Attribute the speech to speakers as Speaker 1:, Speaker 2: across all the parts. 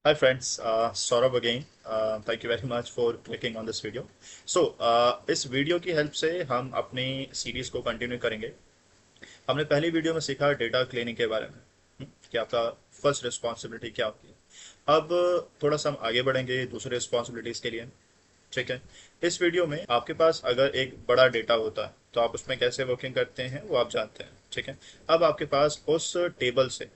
Speaker 1: Hi friends, Saurabh again. Thank you very much for clicking on this video. So, इस video की help से हम अपनी series को कंटिन्यू करेंगे। हमने पहली वीडियो में सीखा डेटा क्लीनिंग के बारे में कि आपका फर्स्ट रिस्पॉन्सिबिलिटी क्या होती है। अब थोड़ा सा हम आगे बढ़ेंगे दूसरे रिस्पॉन्सिबिलिटीज के लिए। ठीक है। इस वीडियो में आपके पास अगर एक बड़ा डेटा होता है तो आप उसमें कैसे वर्किंग करते हैं वो आप जानते हैं। ठीक है। अब आपके पास उस टेबल से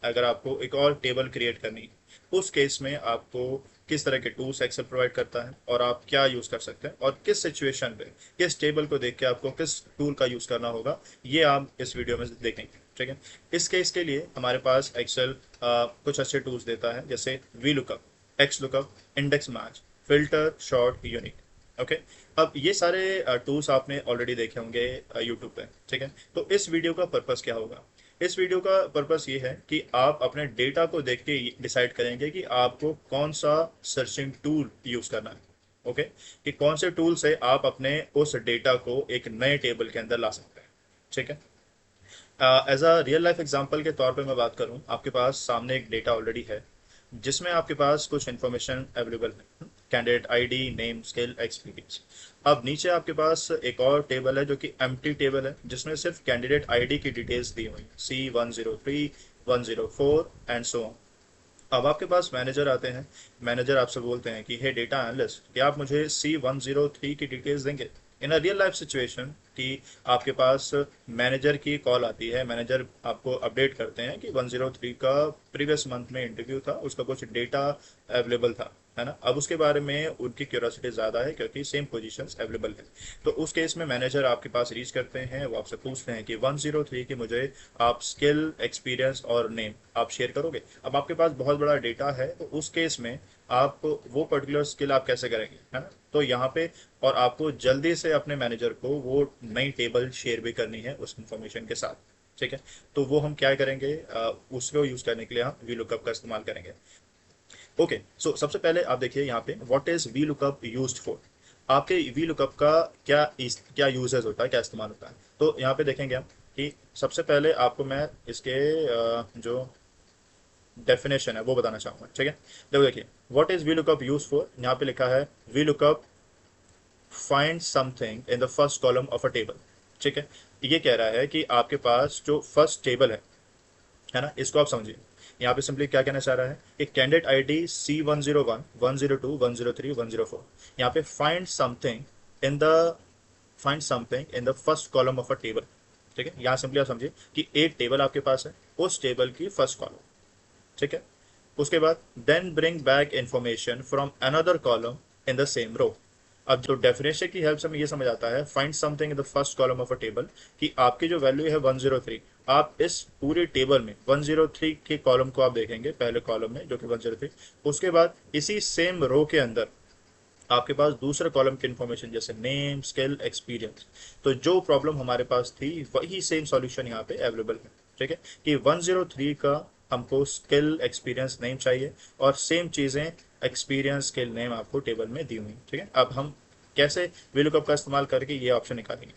Speaker 1: अगर आपको एक और टेबल क्रिएट करनी है उस केस में आपको किस तरह के टूल्स एक्सेल प्रोवाइड करता है और आप क्या यूज़ कर सकते हैं और किस सिचुएशन पे किस टेबल को देख के आपको किस टूल का यूज़ करना होगा, ये आप इस वीडियो में देखेंगे। ठीक है। इस केस के लिए हमारे पास एक्सेल कुछ अच्छे टूल्स देता है, जैसे V lookup, x lookup, index match, filter, short, unique. Okay. अब ये सारे टूल्स आपने ऑलरेडी देखे होंगे यूट्यूब पे। ठीक है। तो इस वीडियो का पर्पस क्या होगा? इस वीडियो का पर्पस ये है कि आप अपने डेटा को देख के डिसाइड करेंगे कि आपको कौन सा सर्चिंग टूल यूज करना है। ओके। कि कौन से टूल से आप अपने उस डेटा को एक नए टेबल के अंदर ला सकते हैं। ठीक है। As a real life example के तौर पे मैं बात करूं, आपके पास सामने एक डेटा ऑलरेडी है जिसमें आपके पास कुछ इन्फॉर्मेशन अवेलेबल है, candidate ID, name, skill, experience. अब नीचे आपके पास एक और टेबल है जो कि एम्प्टी टेबल है जिसमें सिर्फ कैंडिडेट आईडी की डिटेल्स दी हुई है, C103, 104 एंड सो ऑन। अब आपके पास मैनेजर आते हैं। मैनेजर आपसे बोलते हैं कि हे डेटा एनालिस्ट, क्या आप मुझे C103 की डिटेल्स देंगे? इन अ रियल लाइफ सिचुएशन कि आपके पास मैनेजर की कॉल आती है, मैनेजर आपको अपडेट करते हैं कि 103 का प्रीवियस मंथ में इंटरव्यू था, उसका कुछ डेटा अवेलेबल था, है ना। अब उसके बारे में उनकी क्यूरियोसिटी ज़्यादा है क्योंकि सेम पोजीशंस अवेलेबल है। तो उस केस में मैनेजर आपके पास रीच करते हैं, वो आपसे पूछते हैं कि 103 की मुझे आप स्किल, एक्सपीरियंस और नेम आप शेयर करोगे। अब आपके पास बहुत बड़ा डेटा है तो उस केस में आप वो पर्टिकुलर स्किल आप कैसे करेंगे, है ना। तो यहाँ पे और आपको जल्दी से अपने मैनेजर को वो नई टेबल शेयर भी करनी है उस इंफॉर्मेशन के साथ। ठीक है। तो वो हम क्या करेंगे, उसको यूज करने के लिए हम वी लुकअप का इस्तेमाल करेंगे। ओके। सो सबसे पहले आप देखिए यहाँ पे what is V lookup used for. आपके वी लुकअप का क्या यूजेस होता है, क्या इस्तेमाल होता है। तो यहाँ पे देखेंगे हम कि सबसे पहले आपको मैं इसके जो डेफिनेशन है वो बताना चाहूंगा। ठीक है। देखो देखिए, what is V lookup use for, यहाँ पे लिखा है V lookup find something in the first column of a table. ठीक है। ये कह रहा है कि आपके पास जो फर्स्ट टेबल है ना, इसको आप समझिए। यहाँ पे सिंपली क्या कहना चाह रहा है कि कैंडिडेट आईडी C101, 102, 103, 104, यहाँ पे in the find something in the first column of a table. ठीक है। यहाँ सिंपली आप समझिए कि एक टेबल आपके पास है, उस टेबल की फर्स्ट कॉलम। ठीक है। उसके बाद then bring back information from another column in the same row. अब जो डेफिनेशन की हेल्प से हमें ये समझ आता है find something in the first column of a table, कि आपकी जो वैल्यू है 103, आप इस पूरे टेबल में 103 के कॉलम को आप देखेंगे, पहले कॉलम में जो कि 103। उसके बाद इसी सेम रो के अंदर आपके पास दूसरे कॉलम की इंफॉर्मेशन जैसे नेम, स्किल, एक्सपीरियंस। तो जो प्रॉब्लम हमारे पास थी वही सेम सॉल्यूशन यहाँ पे अवेलेबल है। ठीक है। कि 103 का हमको स्किल, एक्सपीरियंस, नेम चाहिए और सेम चीज़ें एक्सपीरियंस, स्किल, नेम आपको टेबल में दी हुई हैं। ठीक है। अब हम कैसे VLOOKUP का इस्तेमाल करके ये ऑप्शन निकालेंगे।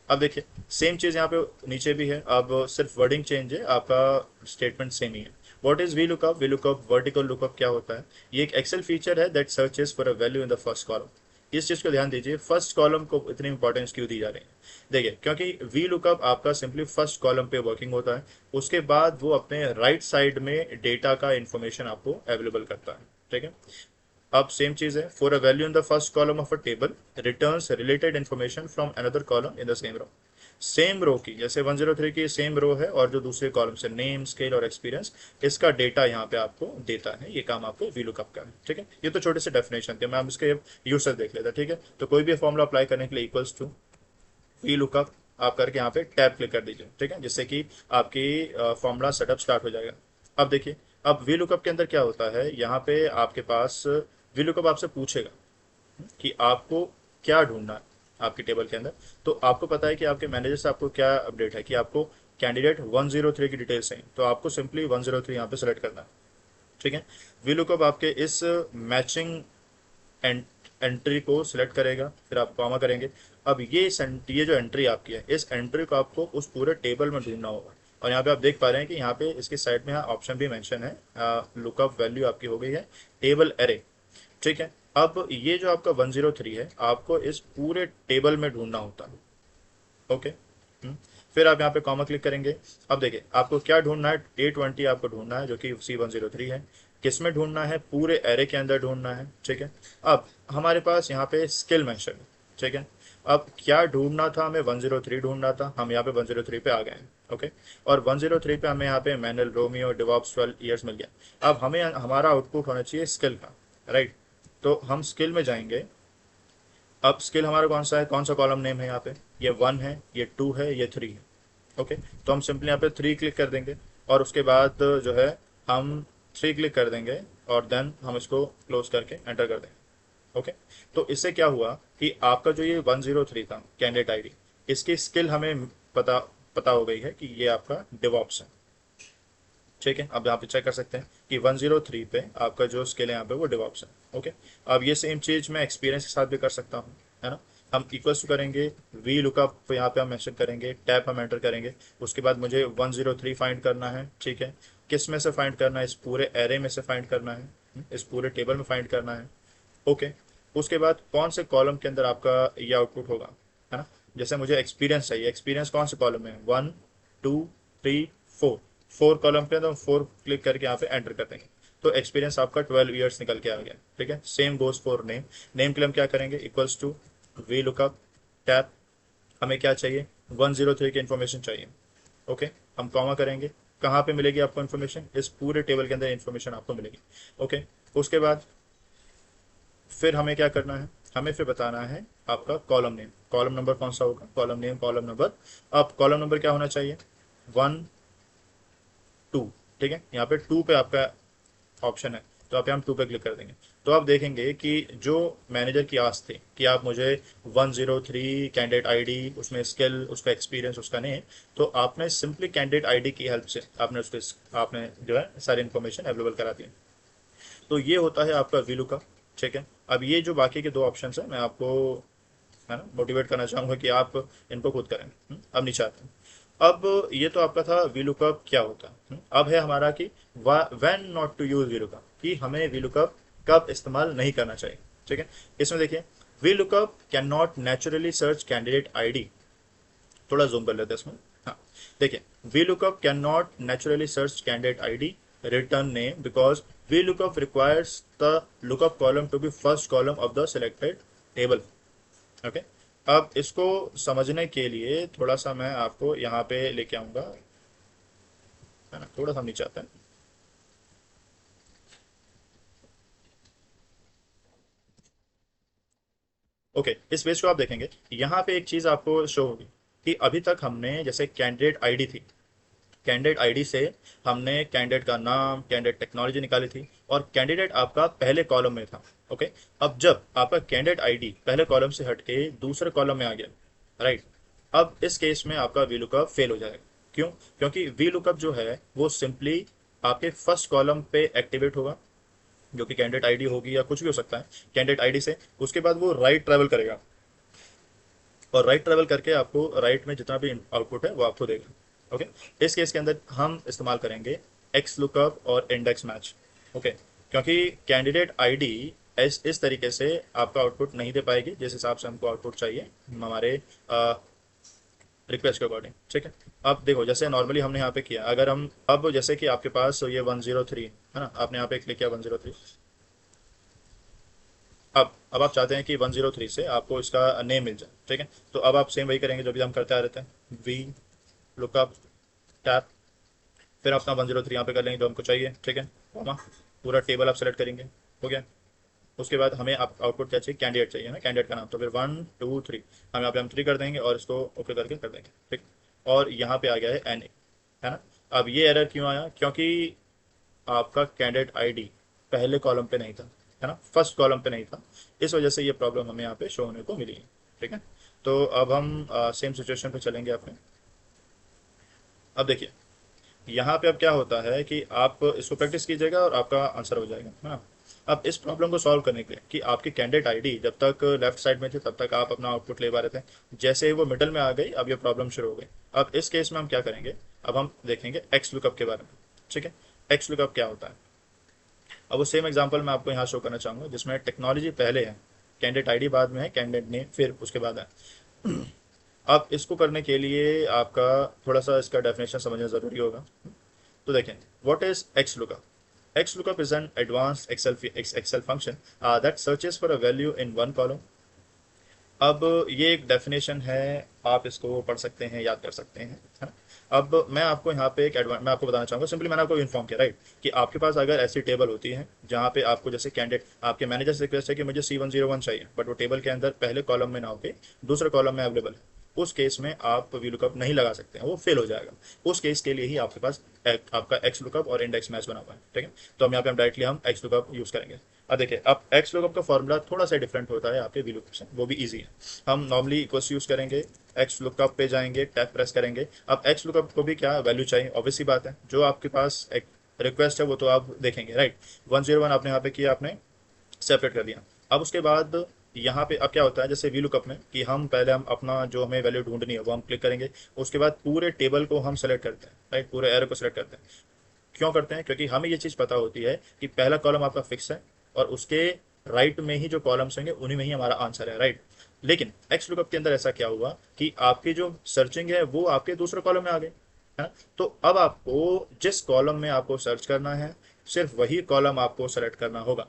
Speaker 1: अब देखिए, सेम चीज़ यहाँ पे नीचे भी है, अब सिर्फ वर्डिंग चेंज है, आपका स्टेटमेंट सेम ही है। What is V lookup? V lookup vertical lookup क्या होता है? ये एक एक्सेल फीचर है that searches for a value in the first column. इस चीज़ को ध्यान दीजिए, फर्स्ट कॉलम को इतनी इंपॉर्टेंस क्यों दी जा रही है। देखिए, क्योंकि वी लुकअप आपका सिंपली फर्स्ट कॉलम पे वर्किंग होता है, उसके बाद वो अपने राइट साइड में डेटा का इंफॉर्मेशन आपको अवेलेबल करता है। ठीक है। अब सेम चीज है, for a value in the first column of a table returns related information from another column in the same row. Same row की, जैसे 103 की सेम रो है और जो दूसरे कॉलम से नेम, स्केल और एक्सपीरियंस, इसका डेटा यहाँ पे आपको देता है। ये काम आपको VLOOKUP का है। ठीक है। ये तो छोटे से डेफिनेशन थे, मैं अब इसके यूजर देख लेता। ठीक है। तो कोई भी फॉर्मूला अप्लाई करने के लिए इक्वल्स टू VLOOKUP आप करके यहाँ पे टैब क्लिक कर दीजिए। ठीक है। जिससे कि आपकी फॉर्मूला सेटअप स्टार्ट हो जाएगा। अब देखिए, अब VLOOKUP के अंदर क्या होता है, यहाँ पे आपके पास VLOOKUP आपसे पूछेगा कि आपको क्या ढूंढना है आपकी टेबल के अंदर। तो आपको पता है कि आपके मैनेजर से आपको क्या अपडेट है कि आपको कैंडिडेट 103 की डिटेल्स चाहिए, तो आपको सिंपली 103 यहाँ पे सेलेक्ट करना है। ठीक है। VLOOKUP आपके इस मैचिंग एंट्री को सिलेक्ट करेगा, फिर आप कॉमा करेंगे। अब ये जो एंट्री आपकी है, इस एंट्री को आपको उस पूरे टेबल में ढूंढना होगा। और यहाँ पे आप देख पा रहे हैं कि यहाँ पे इसकी साइड में ऑप्शन भी मेंशन है, लुकअप वैल्यू आपकी हो गई है टेबल एरे। ठीक है, अब ये जो आपका 103 है आपको इस पूरे टेबल में ढूंढना होता है। ओके, फिर आप यहाँ पे कॉमा क्लिक करेंगे। अब देखिए आपको क्या ढूंढना है, A20 आपको ढूंढना है जो कि C103 है। किस में ढूंढना है, पूरे एरे के अंदर ढूंढना है। ठीक है, अब हमारे पास यहाँ पे स्किल मेंशन है। ठीक है, अब क्या ढूंढना था हमें, 103 ढूंढना था, हम यहाँ पे 103 पे आ गए हैं। ओके, और 103 पे हमें यहाँ पे मैनुअल रोमियो डिवॉप्स 12 ईयर्स मिल गया। अब हमें हमारा आउटपुट होना चाहिए स्किल का, राइट। तो हम स्किल में जाएंगे। अब स्किल हमारा कौन सा है, कौन सा कॉलम नेम है यहाँ पे, ये 1 है, ये 2 है, ये 3 है। ओके, तो हम सिंपली यहाँ पे 3 क्लिक कर देंगे और उसके बाद जो है हम 3 क्लिक कर देंगे और देन हम इसको क्लोज करके एंटर कर देंगे। ओके, तो इससे क्या हुआ कि आपका जो ये 103 था कैंडिडेट आईडी, इसकी स्किल हमें पता पता हो गई है कि ये आपका डिवॉप्स है। ठीक है, अब यहाँ पे चेक कर सकते हैं कि 103 पे आपका जो स्किल है यहाँ पे वो डिवॉप्स है। ओके, अब ये सेम चीज़ मैं एक्सपीरियंस के साथ भी कर सकता हूँ, है ना। हम इक्वल्स टू करेंगे, वी लुकअप यहाँ पे हम मेंशन करेंगे, टैब हम एंटर करेंगे। उसके बाद मुझे 103 फाइंड करना है। ठीक है, किस में से फाइंड करना है, इस पूरे एरे में से फाइंड करना है, इस पूरे टेबल में फाइंड करना है। ओके, उसके बाद कौन से कॉलम के अंदर आपका ये आउटपुट होगा, है ना। जैसे मुझे एक्सपीरियंस चाहिए, एक्सपीरियंस कौन से कॉलम में है, 1 2 3 4, 4 कॉलम पे, तो 4 क्लिक करके यहाँ पे एंटर कर देंगे। तो एक्सपीरियंस आपका 12 ईयर्स निकल के आ गया। ठीक है, same goes for name. Name के लिए हम क्या करेंगे, equals to VLOOKUP tab, हमें क्या चाहिए, 103 की इन्फॉर्मेशन चाहिए। ओके, हम कॉमा करेंगे, कहाँ पे मिलेगी आपको इन्फॉर्मेशन, इस पूरे टेबल के अंदर इन्फॉर्मेशन आपको मिलेगी। ओके, उसके बाद फिर हमें क्या करना है, हमें फिर बताना है आपका कॉलम नेम, कॉलम नंबर कौन सा होगा, कॉलम नेम कॉलम नंबर। अब कॉलम नंबर क्या होना चाहिए, 1 2। ठीक है, यहाँ पे 2 पे आपका ऑप्शन है, तो आप यहाँ 2 पे क्लिक कर देंगे। तो आप देखेंगे कि जो मैनेजर की आस थी कि आप मुझे 103 कैंडिडेट आईडी, उसमें स्किल, उसका एक्सपीरियंस, उसका नेम, तो आपने सिंपली कैंडिडेट आईडी की हेल्प से आपने उसके आपने जो है सारी इन्फॉर्मेशन अवेलेबल करा दी। तो ये होता है आपका वीलू का। ठीक है, अब ये जो बाकी के दो ऑप्शन है मैं आपको, है ना, मोटिवेट करना चाहूँगा कि आप इनको खुद करें। अब नीचे आते हैं। अब ये तो आपका था वीलुकअप क्या होता है। अब है हमारा कि when not to use VLOOKUP, कि हमें वीलुकअप कब इस्तेमाल नहीं करना चाहिए। ठीक है, इसमें देखिए, VLOOKUP can not naturally search candidate ID. थोड़ा जूम कर लेते हैं इसमें। हाँ, देखिए, VLOOKUP cannot naturally search candidate ID, return name, because VLOOKUP requires the lookup column to be first column of the selected table. Okay, अब इसको समझने के लिए थोड़ा सा मैं आपको यहाँ पे लेके आऊंगा, है ना, थोड़ा सा नीचे आता है। ओके, इस पेज को आप देखेंगे, यहाँ पे एक चीज आपको शो होगी कि अभी तक हमने जैसे कैंडिडेट आईडी थी, कैंडिडेट आईडी से हमने कैंडिडेट का नाम, कैंडिडेट टेक्नोलॉजी निकाली थी, और कैंडिडेट आपका पहले कॉलम में था। ओके, अब जब आपका कैंडिडेट आईडी पहले कॉलम से हट के दूसरे कॉलम में आ गया, राइट, अब इस केस में आपका वी लुकअप फेल हो जाएगा। क्यों, क्योंकि वी लुकअप जो है वो सिंपली आपके फर्स्ट कॉलम पे एक्टिवेट होगा, जो कि कैंडिडेट आईडी होगी या कुछ भी हो सकता है कैंडिडेट आईडी से। उसके बाद वो राइट ट्रैवल करेगा, और राइट ट्रैवल करके आपको राइट में जितना भी आउटपुट है वो आपको देगा। ओके, इस केस के अंदर हम इस्तेमाल करेंगे एक्स लुकअप और इंडेक्स मैच। ओके, क्योंकि कैंडिडेट आईडी इस तरीके से आपका आउटपुट नहीं दे पाएगी जिस हिसाब से हमको आउटपुट चाहिए हमारे रिक्वेस्ट के अकॉर्डिंग। ठीक है, अब देखो, जैसे नॉर्मली हमने यहाँ पे किया, अगर हम अब जैसे कि आपके पास ये 103 है ना, आपने यहाँ पे क्लिक किया 103। अब आप चाहते हैं कि 103 से आपको इसका नेम मिल जाए। ठीक है, तो अब आप सेम वही करेंगे जो भी हम करते आ रहे थे, वी लुकअप टैप, फिर अपना 103 यहाँ पे कर लेंगे जो हमको चाहिए। ठीक है, कॉमा, पूरा टेबल आप सेलेक्ट करेंगे, हो गया। उसके बाद हमें आप आउटपुट क्या चाहिए, कैंडिडेट चाहिए ना, कैंडिडेट का नाम, तो फिर 1 2 3 हम यहाँ पे हम 3 कर देंगे और इसको ओके करके कर देंगे। ठीक, और यहाँ पे आ गया है NA, है ना। अब ये एरर क्यों आया, क्योंकि आपका कैंडिडेट आईडी पहले कॉलम पे नहीं था, है ना, फर्स्ट कॉलम पे नहीं था, इस वजह से ये प्रॉब्लम हमें यहाँ पे शो होने को मिली है। ठीक है, तो अब हम सेम सिचुएशन पे चलेंगे अपने। अब देखिए, यहाँ पे अब क्या होता है कि आप इसको प्रैक्टिस कीजिएगा और आपका आंसर हो जाएगा, है ना। अब इस प्रॉब्लम को सॉल्व करने के लिए कि आपकी कैंडिडेट आईडी जब तक लेफ्ट साइड में थी तब तक आप अपना आउटपुट ले पा रहे थे, जैसे ही वो मिडल में आ गई अब ये प्रॉब्लम शुरू हो गई। अब इस केस में हम क्या करेंगे, अब हम देखेंगे एक्स लुकअप के बारे में। ठीक है, एक्स लुकअप क्या होता है। अब वो सेम एग्जांपल मैं आपको यहाँ शो करना चाहूँगा जिसमें टेक्नोलॉजी पहले है, कैंडिडेट आईडी बाद में है, कैंडिडेट नेम फिर उसके बाद है। अब इसको करने के लिए आपका थोड़ा सा इसका डेफिनेशन समझना ज़रूरी होगा। तो देखें, what is XLOOKUP. XLOOKUP is an advanced Excel function that searches for a value in one column. अब ये एक डेफिनेशन है, आप इसको पढ़ सकते हैं, याद कर सकते हैं, है ना। अब मैं आपको यहाँ पे मैं आपको बताना चाहूँगा, सिंपली मैंने आपको इन्फॉर्म किया राइट, कि आपके पास अगर ऐसी टेबल होती है जहाँ पे आपको जैसे कैंडिडेट आपके मैनेजर से रिक्वेस्ट है कि मुझे C101 चाहिए, बट वो टेबल के अंदर पहले कॉलम में ना होके दूसरे कॉलम में अवेलेबल है, उस केस में आप वी लुकअप नहीं लगा सकते हैं, वो फेल हो जाएगा। उस केस के लिए ही आपके पास आपका एक्स लुकअप और इंडेक्स मैच बना हुआ है। ठीक है, तो हम यहाँ पे हम डायरेक्टली हम एक्स लुकअप यूज करेंगे। अब देखिए, अब एक्स लुकअप का फॉर्मूला थोड़ा सा डिफरेंट होता है आपके वी लुकअप से, वो भी ईजी है। हम नॉर्मली इक्वल्स यूज करेंगे, एक्स लुकअप पे जाएंगे, टैब प्रेस करेंगे। अब एक्स लुकअप को भी क्या वैल्यू चाहिए, ऑब्वियस सी बात है, जो आपके पास एक रिक्वेस्ट है वो तो आप देखेंगे राइट। 101 आपने यहाँ पे किया, आपने सेपरेट कर दिया। अब उसके बाद यहाँ पे अब क्या होता है, जैसे वी लुकअप में कि हम पहले हम अपना जो हमें वैल्यू ढूंढनी है वो हम क्लिक करेंगे, उसके बाद पूरे टेबल को हम सेलेक्ट करते हैं राइट, पूरे एरो को सेलेक्ट करते हैं। क्यों करते हैं, क्योंकि हमें ये चीज़ पता होती है कि पहला कॉलम आपका फिक्स है और उसके राइट में ही जो कॉलम्स होंगे उन्हीं में ही हमारा आंसर है राइट। लेकिन एक्स लुकअप के अंदर ऐसा क्या हुआ कि आपकी जो सर्चिंग है वो आपके दूसरे कॉलम में आ गई, है ना। तो अब आपको जिस कॉलम में आपको सर्च करना है सिर्फ वही कॉलम आपको सेलेक्ट करना होगा।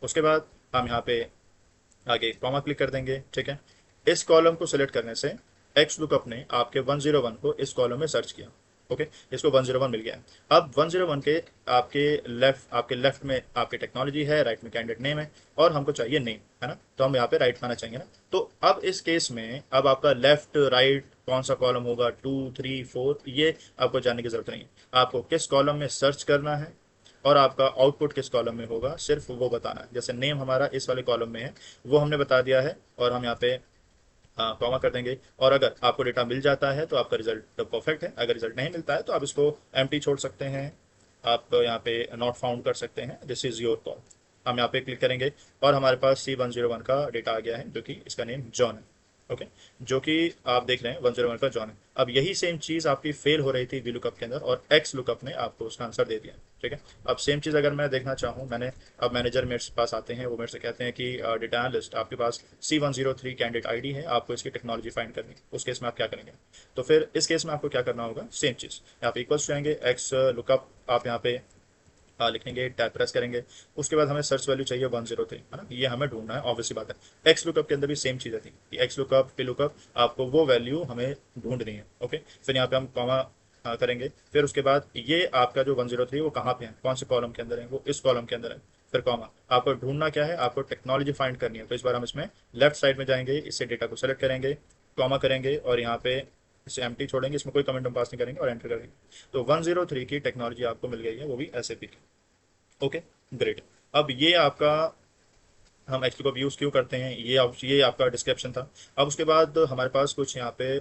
Speaker 1: उसके बाद हम यहाँ पे आगे कॉमा क्लिक कर देंगे। ठीक है, इस कॉलम को सिलेक्ट करने से एक्स लुकअप ने आपके 101 को इस कॉलम में सर्च किया। ओके, इसको 101 मिल गया है। अब 101 के आपके लेफ्ट में आपकी टेक्नोलॉजी है, राइट में कैंडिडेट नेम है, और हमको चाहिए नेम, है ना, तो हम यहाँ पे राइट पाना चाहेंगे ना। तो अब इस केस में अब आपका लेफ्ट राइट कौन सा कॉलम होगा, 2 3 4, ये आपको जानने की जरूरत नहीं है। आपको किस कॉलम में सर्च करना है और आपका आउटपुट किस कॉलम में होगा सिर्फ वो बताना है। जैसे नेम हमारा इस वाले कॉलम में है वो हमने बता दिया है, और हम यहाँ पे कॉमा कर देंगे। और अगर आपको डेटा मिल जाता है तो आपका रिजल्ट परफेक्ट है, अगर रिजल्ट नहीं मिलता है तो आप इसको एम्प्टी छोड़ सकते हैं, आप यहाँ पे नॉट फाउंड कर सकते हैं, दिस इज योर कॉल। हम यहाँ पे क्लिक करेंगे और हमारे पास C101 का डेटा आ गया है, जो कि इसका नेम जॉन है। ओके, जो कि आप देख रहे हैं 101 का जॉन है। अब यही सेम चीज़ आपकी फेल हो रही थी वी लुकअप के अंदर, और एक्स लुकअप ने आपको उसका आंसर दे दिया। ठीक है, अब सेम चीज़ अगर मैं देखना चाहूँ, मैंने अब मैनेजर मेरे पास आते हैं, वो मेरे से कहते हैं कि डेटा एनालिस्ट आपके पास C103 कैंडिडेट आईडी है, आपको इसकी टेक्नोलॉजी फाइंड करनी है, उस केस में आप क्या करेंगे। तो फिर इस केस में आपको क्या करना होगा, सेम चीज़ यहाँ पे इक्वल्स जाएंगे, एक्स लुकअप आप यहाँ पे लिखेंगे, टैब प्रेस करेंगे। उसके बाद हमें सर्च वैल्यू चाहिए 103, है ना, ये हमें ढूंढना है, ऑब्वियसली बात है। एक्स लुकअप के अंदर भी सेम चीज़ थी कि एक्स लुकअप पे लुकअप आपको वो वैल्यू हमें ढूंढनी है। ओके, फिर यहाँ पे हम कॉमा करेंगे, फिर उसके बाद ये आपका जो 103 वो कहाँ पे है, कौन से कॉलम के अंदर है, वो इस कॉलम के अंदर है। फिर कॉमा, आपको ढूंढना क्या है, आपको टेक्नोलॉजी फाइंड करनी है, तो इस बार हम इसमें लेफ्ट साइड में जाएंगे, इससे डेटा को सेलेक्ट करेंगे, कॉमा करेंगे, और यहाँ पे इसे एम्प्टी छोड़ेंगे, इसमें कोई कमेंट हम पास नहीं करेंगे, और एंटर करेंगे। तो 103 की टेक्नोलॉजी आपको मिल गई है, वो भी SAP की। Okay, great. अब ये आपका हम एक्चुअली को यूज़ क्यों करते हैं, ये आपका डिस्क्रिप्शन था। अब उसके बाद हमारे पास कुछ यहाँ पे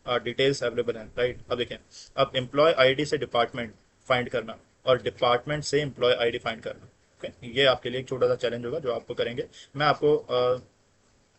Speaker 1: डिटेल्स अवेलेबल हैं राइट। अब देखें, अब एम्प्लॉय आईडी से डिपार्टमेंट फाइंड करना और डिपार्टमेंट से एम्प्लॉय आईडी फाइंड करना, ओके, ये आपके लिए एक छोटा सा चैलेंज होगा जो आपको करेंगे। मैं आपको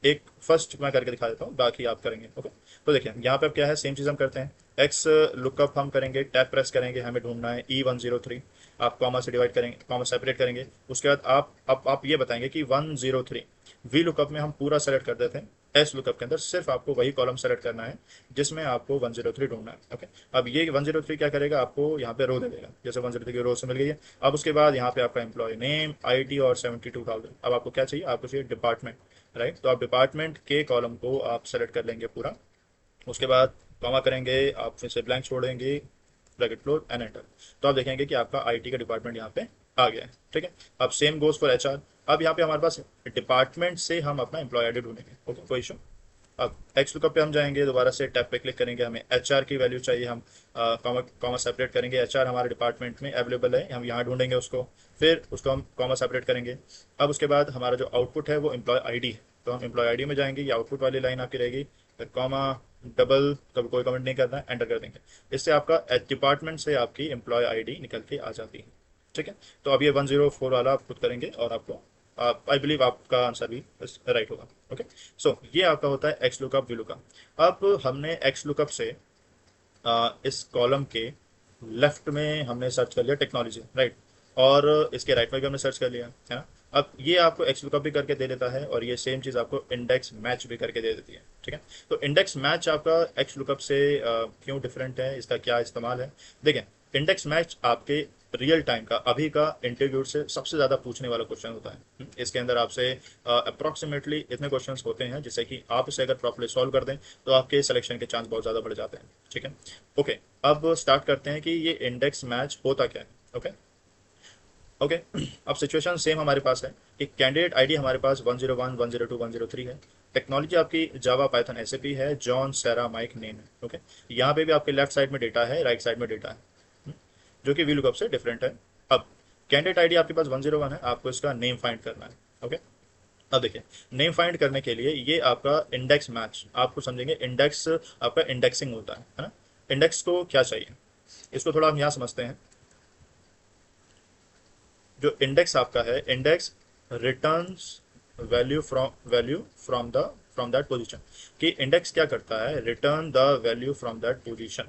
Speaker 1: एक फर्स्ट मैं करके दिखा देता हूँ, बाकी आप करेंगे। ओके, तो देखिए यहाँ पे अब क्या है, सेम चीज़ हम करते हैं, एक्स लुकअप हम करेंगे, टैब प्रेस करेंगे, हमें ढूंढना है E103। आप कॉमा से डिवाइड करेंगे, कॉमा सेपरेट करेंगे। उसके बाद आप ये बताएंगे कि 103 वी लुकअप में हम पूरा सेलेक्ट कर देते हैं, एस लुकअप के अंदर सिर्फ आपको वही कॉलम सेलेक्ट करना है जिसमें आपको 103 ढूंढना है। ओके, अब ये 103 क्या करेगा, आपको यहाँ पे रो दे देगा, जैसे 103 की रो से मिल गई है। अब उसके बाद यहाँ पे आपका एम्प्लॉय नेम, आईडी और 72,000। अब आपको क्या चाहिए, आपको चाहिए डिपार्टमेंट, राइट। तो आप डिपार्टमेंट के कॉलम को आप सेलेक्ट कर लेंगे पूरा। उसके बाद कॉमा करेंगे, आप फिर से ब्लैंक छोड़ेंगे, ब्रैकेट क्लोज एंड एंटर। तो आप देखेंगे कि आपका आईटी का डिपार्टमेंट यहाँ पे आ गया है। ठीक है, अब सेम गोज फॉर एचआर। अब यहाँ पे हमारे पास डिपार्टमेंट से हम अपना एम्प्लॉय आईडी ढूंढेंगे। ओके, कोई इशू। अब एक्स लुकअप पे हम जाएंगे, दोबारा से टैब पे क्लिक करेंगे, हमें एचआर की वैल्यू चाहिए, हम कॉमा कॉमा सेपरेट करेंगे, एचआर हमारे डिपार्टमेंट में अवेलेबल है, हम यहाँ ढूंढेंगे उसको, फिर उसको हम कॉमा सेपरेट करेंगे। अब उसके बाद हमारा जो आउटपुट है वो एम्प्लॉय आईडी है, तो हम एम्प्लॉय आईडी में जाएंगे, ये आउटपुट वाली लाइन आपकी रहेगी, फिर कॉमा डबल, कभी कोई कमेंट नहीं करना है, एंटर कर देंगे। इससे आपका डिपार्टमेंट से आपकी एम्प्लॉय आईडी निकल के आ जाती है। ठीक है, तो अब ये 104 वाला आप खुद करेंगे और आपको आई बिलीव आपका आंसर भी राइट होगा। ओके, सो ये आपका होता है एक्स लुकअप वी लुकअप। अब हमने एक्स लुकअप से इस कॉलम के लेफ्ट में हमने सर्च कर लिया टेक्नोलॉजी, राइट, और इसके राइट में भी हमने सर्च कर लिया, है ना। अब ये आपको एक्स लुकअप भी करके दे देता है और ये सेम चीज़ आपको इंडेक्स मैच भी करके दे देती है, ठीक है। तो इंडेक्स मैच आपका एक्स लुकअप से क्यों डिफरेंट है, इसका क्या इस्तेमाल है, देखें। इंडेक्स मैच आपके रियल टाइम का, अभी का इंटरव्यू से सबसे ज़्यादा पूछने वाला क्वेश्चन होता है। इसके अंदर आपसे अप्रॉक्सीमेटली इतने क्वेश्चंस होते हैं जिससे कि आप इसे अगर प्रॉपर्ली सॉल्व कर दें तो आपके सिलेक्शन के चांस बहुत ज़्यादा बढ़ जाते हैं, ठीक है। ओके, अब स्टार्ट करते हैं कि ये इंडेक्स मैच होता क्या है। ओके ओके अब सिचुएशन सेम हमारे पास है कि कैंडिडेट आईडी हमारे पास 101 102 103 है। टेक्नोलॉजी आपकी जावा पाइथन एसएपी है, जॉन सैरा माइक नेम है। ओके, यहाँ पे भी आपके लेफ्ट साइड में डेटा है, राइट साइड में डेटा है, जो कि वीलुकअप से डिफरेंट है। अब कैंडिडेट आईडी आपके पास 101 है, आपको इसका नेम फाइंड करना है। ओके, अब देखिए, नेम फाइंड करने के लिए ये आपका इंडेक्स मैच, आपको समझेंगे इंडेक्स आपका इंडेक्सिंग होता है ना। इंडेक्स को क्या चाहिए, इसको थोड़ा हम यहाँ समझते हैं। जो इंडेक्स आपका है, index returns value from that position. कि इंडेक्स क्या करता है, return the value from that position,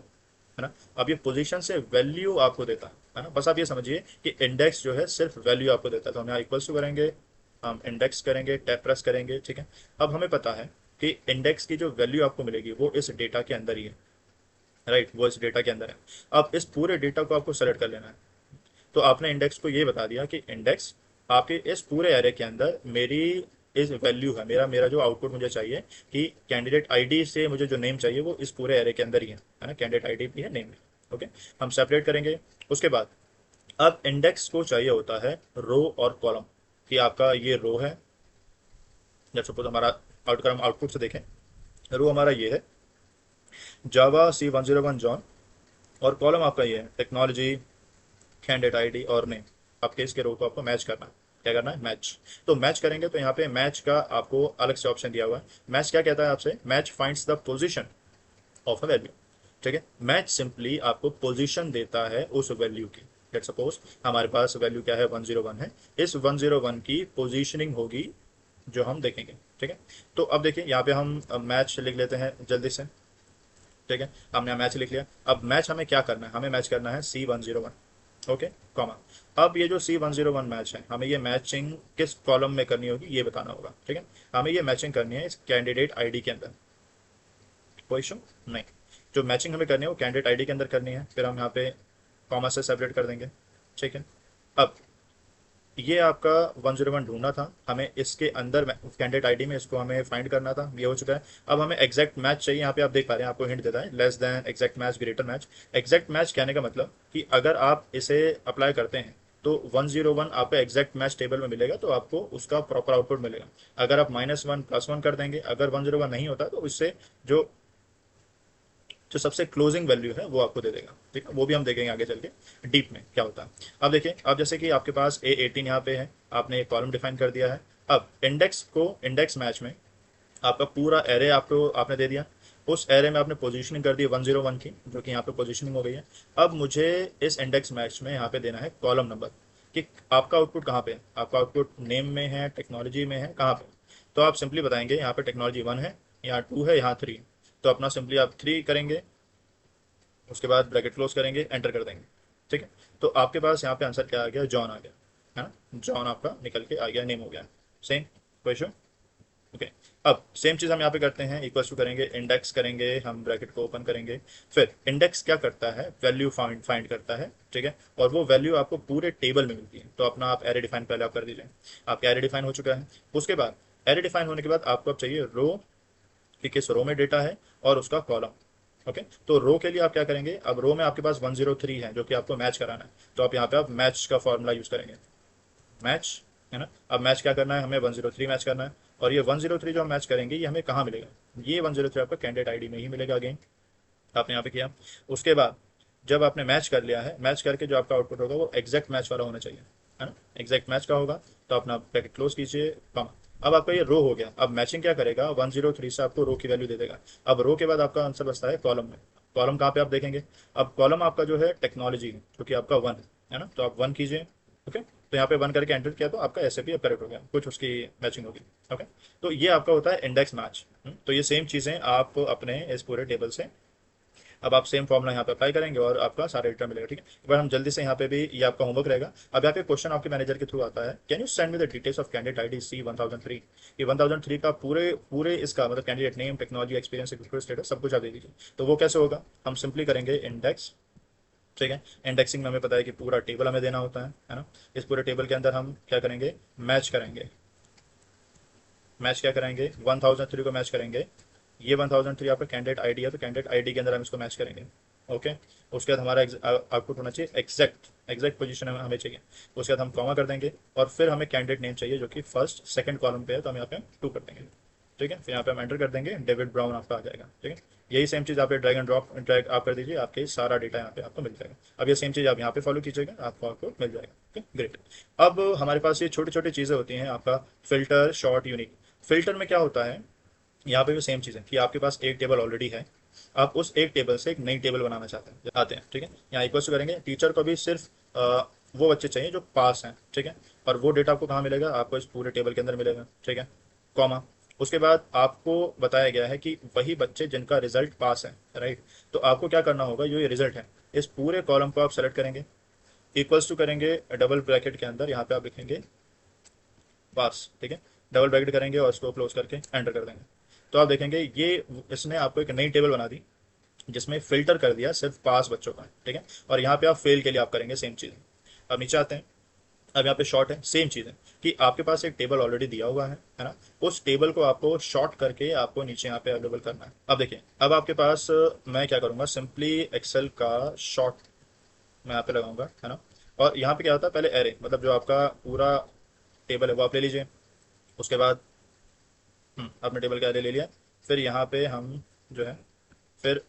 Speaker 1: है ना। अब ये पोजीशन से वैल्यू आपको देता है ना। बस आप ये समझिए कि इंडेक्स जो है सिर्फ वैल्यू आपको देता है। तो हम यहाँ इक्वल्स टू करेंगे, हम इंडेक्स करेंगे, टैब प्रेस करेंगे, ठीक है। अब हमें पता है कि इंडेक्स की जो वैल्यू आपको मिलेगी वो इस डेटा के अंदर ही है, राइट, वो इस डेटा के अंदर है। अब इस पूरे डेटा को आपको सेलेक्ट कर लेना है। तो आपने इंडेक्स को ये बता दिया कि इंडेक्स आपके इस पूरे एरे के अंदर मेरी इस वैल्यू है, मेरा मेरा जो आउटपुट मुझे चाहिए कि कैंडिडेट आईडी से मुझे जो नेम चाहिए वो इस पूरे एरे के अंदर ही है ना। कैंडिडेट आईडी भी है, नेम भी। ओके, हम सेपरेट करेंगे। उसके बाद अब इंडेक्स को चाहिए होता है रो और कॉलम, कि आपका ये रो है, जब सपोज हमारा आउटपुट से देखें, रो हमारा ये है जावा C101 जॉन, और कॉलम आपका ये है टेक्नोलॉजी, कैंडिडेट आईडी और नेम। आपके इसके रो को आपको मैच करना है। क्या करना है, मैच। तो मैच करेंगे तो यहाँ पे मैच का आपको अलग से ऑप्शन दिया हुआ है। मैच क्या कहता है आपसे, match finds the position of a value, ठीक है। मैच सिंपली आपको पोजीशन देता है उस वैल्यू की। लेट्स सपोज हमारे पास वैल्यू क्या है, 101 है। इस 101 की पोजीशनिंग होगी जो हम देखेंगे, ठीक है। तो अब देखिए यहाँ पे हम मैच लिख लेते हैं जल्दी से, ठीक है। हमने मैच लिख लिया। अब मैच हमें क्या करना है, हमें मैच करना है C101, ओके, कॉमा। अब ये जो C101 मैच है, हमें ये मैचिंग किस कॉलम में करनी होगी ये बताना होगा, ठीक है। हमें ये मैचिंग करनी है इस कैंडिडेट आईडी के अंदर, कोई इशू नहीं। जो मैचिंग हमें करनी है वो कैंडिडेट आईडी के अंदर करनी है, फिर हम यहाँ पे कॉमा से सेपरेट कर देंगे, ठीक है। अब ये आपका 101 ढूंढना था, हमें इसके अंदर कैंडिडेट आईडी में इसको हमें फाइंड करना था, ये हो चुका है। अब हमें एग्जैक्ट मैच चाहिए। यहाँ पे आप देख पा रहे हैं, आपको हिंट देता है less than exact match, greater match. Exact match कहने का मतलब कि अगर आप इसे अप्लाई करते हैं तो 101 आपको एग्जैक्ट मैच टेबल में मिलेगा, तो आपको उसका प्रॉपर आउटपुट मिलेगा। अगर आप -1 +1 कर देंगे, अगर 101 नहीं होता तो इससे जो जो सबसे क्लोजिंग वैल्यू है वो आपको दे देगा, ठीक है। वो भी हम देखेंगे आगे चल के डीप में क्या होता है। अब देखिए, अब जैसे कि आपके पास A18 यहाँ पे है, आपने एक कॉलम डिफाइन कर दिया है। अब इंडेक्स को, इंडेक्स मैच में आपका पूरा एरे आपको आपने दे दिया। उस एरे में आपने पोजीशनिंग कर दी 101 की, जो कि यहाँ पे पोजीशनिंग हो गई है। अब मुझे इस इंडेक्स मैच में यहाँ पे देना है कॉलम नंबर, कि आपका आउटपुट कहाँ पे है, आपका आउटपुट नेम में है, टेक्नोलॉजी में है, कहाँ पे। तो आप सिंपली बताएंगे यहाँ पे टेक्नोलॉजी 1 है, यहाँ 2 है, यहाँ 3। तो अपना सिंपली आप 3 करेंगे, उसके बाद ब्रैकेट क्लोज करेंगे, एंटर कर देंगे, ठीक है। तो आपके पास यहाँ पे आंसर क्या आ गया, जॉन आ गया, है ना। जॉन आपका निकल के आ गया, नेम हो गया सेम, कोई इशू। ओके, अब सेम चीज़ हम यहाँ पे करते हैं, इक्वल्स टू करेंगे, इंडेक्स करेंगे, हम ब्रैकेट को ओपन करेंगे। फिर इंडेक्स क्या करता है, वैल्यू फाइंड फाइंड करता है, ठीक है। और वो वैल्यू आपको पूरे टेबल में मिलती है। तो अपना आप एरे डिफाइन पहले आप कर दीजिए। आपका एरे डिफाइन हो चुका है। उसके बाद एरे डिफाइन होने के बाद आपको अब चाहिए रो, कि किस रो में डेटा है और उसका कॉलम। ओके, तो रो के लिए आप क्या करेंगे, अब रो में आपके पास 103 है जो कि आपको मैच कराना है। तो आप यहाँ पे आप मैच का फॉर्मूला यूज करेंगे, मैच, है ना। अब मैच क्या करना है, हमें 103 मैच करना है। और ये 103 जो हम मैच करेंगे ये हमें कहाँ मिलेगा, ये 103 आपका कैंडिडेट आईडी में ही मिलेगा। अगेन आपने यहाँ पे किया। उसके बाद जब आपने मैच कर लिया है, मैच करके जो आपका आउटपुट होगा वो एग्जैक्ट मैच वाला होना चाहिए, है ना। एग्जैक्ट मैच का होगा तो अपना ब्रैकेट क्लोज कीजिए, कॉमा। अब आपका ये रो हो गया। अब मैचिंग क्या करेगा, 103 से आपको रो की वैल्यू दे देगा। अब रो के बाद आपका आंसर बचता है कॉलम में। कॉलम कहाँ पे आप देखेंगे, अब कॉलम आपका जो है टेक्नोलॉजी, जो कि आपका 1 है ना। तो आप 1 कीजिए, ओके। तो यहाँ पे 1 करके एंटर किया तो आपका ऐसे भी करेक्ट हो गया, कुछ उसकी मैचिंग होगी, ओके। तो ये आपका होता है इंडेक्स मैच। तो ये सेम चीज़ें आप अपने इस पूरे टेबल से अब आप सेम फॉर्मूला यहाँ पे अप्लाई करेंगे और आपका सारा डेटा मिलेगा। ठीक है, एक बार हम जल्दी से यहाँ पे भी, ये आपका होमवर्क रहेगा। अब यहाँ पे क्वेश्चन आपके मैनेजर के थ्रू आता है, can you send me the details of candidate ID C1003। ये 1003 का पूरे पूरे इसका मतलब candidate name, technology, experience, status सब कुछ आप दे दीजिए। तो वो कैसे होगा, हम सिंपली करेंगे इंडेक्स। ठीक है, इंडेक्सिंग में हमें पता है कि पूरा टेबल हमें देना होता है ना। इस पूरे टेबल के अंदर हम क्या करेंगे, मैच करेंगे। मैच क्या करेंगे, 1003 को मैच करेंगे। ये 1003 आपका कैंडिडेट आईडी है, तो कैंडिडेट आईडी के अंदर हम इसको मैच करेंगे। ओके, उसके बाद हमारा आउटपुट होना चाहिए एग्जैक्ट, एग्जैक्ट पोजीशन हमें चाहिए। उसके बाद हम कॉमा कर देंगे और फिर हमें कैंडिडेट नेम चाहिए जो कि फर्स्ट सेकंड कॉलम पे है, तो हम यहाँ पे 2 कर देंगे। ठीक है, फिर यहाँ पे हम एंटर कर देंगे, डेविड ब्राउन आपका आ जाएगा। ठीक है, यही सेम चीज़ आप ड्रैग एंड ड्रॉप ड्रैग आप कर दीजिए, आपके सारा डेटा यहाँ पे आपको मिल जाएगा। अब ये सेम चीज़ आप यहाँ पे फॉलो कीजिएगा, आपको मिल जाएगा। ठीक है, ग्रेट। अब हमारे पास ये छोटी छोटी चीज़ें होती हैं, आपका फिल्टर, शॉर्ट, यूनिक। फिल्टर में क्या होता है, यहाँ पे भी सेम चीज़ है कि आपके पास एक टेबल ऑलरेडी है, आप उस एक टेबल से एक नई टेबल बनाना चाहते हैं, आते हैं। ठीक है, यहाँ इक्वल्स करेंगे, टीचर को भी सिर्फ वो बच्चे चाहिए जो पास हैं। ठीक है, और वो डेटा आपको कहाँ मिलेगा, आपको इस पूरे टेबल के अंदर मिलेगा। ठीक है, कॉमा। उसके बाद आपको बताया गया है कि वही बच्चे जिनका रिजल्ट पास है, राइट। तो आपको क्या करना होगा, जो ये रिजल्ट है इस पूरे कॉलम को आप सेलेक्ट करेंगे, इक्वल्स टू करेंगे, डबल ब्रैकेट के अंदर यहाँ पे आप लिखेंगे पास। ठीक है, डबल ब्रैकेट करेंगे और इसको क्लोज करके एंटर कर देंगे। तो आप देखेंगे ये इसने आपको एक नई टेबल बना दी जिसमें फिल्टर कर दिया सिर्फ पास बच्चों का। ठीक है, और यहाँ पे आप फेल के लिए आप करेंगे सेम चीज़। अब नीचे आते हैं, अब यहाँ पे शॉर्ट है, सेम चीज़ है कि आपके पास एक टेबल ऑलरेडी दिया हुआ है ना। उस टेबल को आपको शॉर्ट करके आपको नीचे यहाँ पे अवेलेबल करना है। अब देखिए, अब आपके पास मैं क्या करूँगा, सिंपली एक्सेल का शॉर्ट मैं यहाँ पे लगाऊंगा, है ना। और यहाँ पे क्या होता है, पहले एरे मतलब जो आपका पूरा टेबल है वो आप ले लीजिए। उसके बाद आपने टेबल का एरे ले लिया, फिर यहाँ पे हम जो है फिर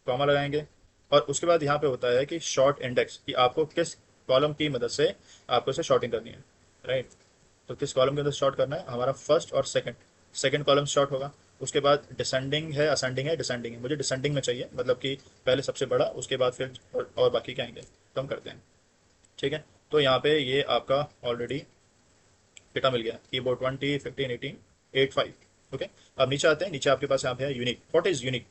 Speaker 1: कॉमा लगाएंगे। और उसके बाद यहाँ पे होता है कि शॉर्ट इंडेक्स, कि आपको किस कॉलम की मदद से आपको इसे शॉर्टिंग करनी है, राइट। तो किस कॉलम की मदद से शॉर्ट करना है, हमारा फर्स्ट और सेकंड, सेकंड कॉलम शॉर्ट होगा। उसके बाद डिसेंडिंग है, असेंडिंग है, डिसेंडिंग है, मुझे डिसेंडिंग में चाहिए, मतलब कि पहले सबसे बड़ा, उसके बाद फिर और बाकी क्या आएंगे, तो हम करते हैं। ठीक है, तो यहाँ पे ये आपका ऑलरेडी डेटा मिल गया, कीबोर्ड 20, 15, 18, 85। ओके, अब नीचे आते हैं, नीचे आपके पास यहाँ पे है unique. What is unique,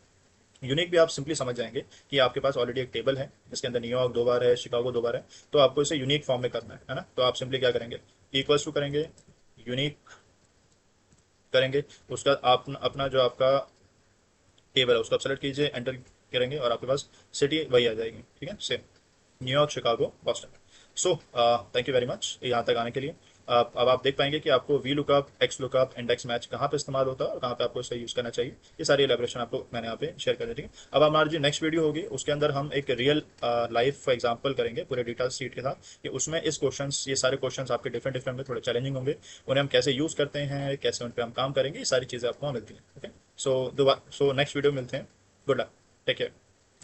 Speaker 1: unique भी आप सिंपली समझ जाएंगे कि आपके पास ऑलरेडी एक टेबल है जिसके अंदर न्यूयॉर्क 2 बार है, शिकागो 2 बार है, तो आपको इसे यूनिक फॉर्म में करना है ना। तो आप सिंपली क्या करेंगे, इक्वल्स टू करेंगे, यूनिक करेंगे। उसका आप अपना जो आपका टेबल है उसको आप सेलेक्ट कीजिए, एंटर करेंगे और आपके पास सिटी वही आ जाएगी। ठीक है, same New York, Chicago, Boston. So thank you very much यहाँ तक आने के लिए। अब आप देख पाएंगे कि आपको V lookup, x lookup, index match कहाँ पे इस्तेमाल होता है और कहाँ पे आपको इसे यूज़ करना चाहिए। ये सारी एलेबरेशन आपको मैंने यहाँ पे शेयर कर दी। ठीक है, अब हमारी जो नेक्स्ट वीडियो होगी उसके अंदर हम एक रियल लाइफ एग्जांपल करेंगे पूरे डेटा शीट के साथ, कि उसमें इस क्वेश्चंस, ये सारे क्वेश्चंस आपके डिफरेंट डिफरेंट में थोड़े चैलेंजिंग होंगे, उन्हें हम कैसे यूज़ करते हैं, कैसे उन पर हम काम करेंगे, ये सारी चीज़ें आपको वहाँ मिलती हैं। ओके, सो नेक्स्ट वीडियो मिलते हैं। Good luck, take care.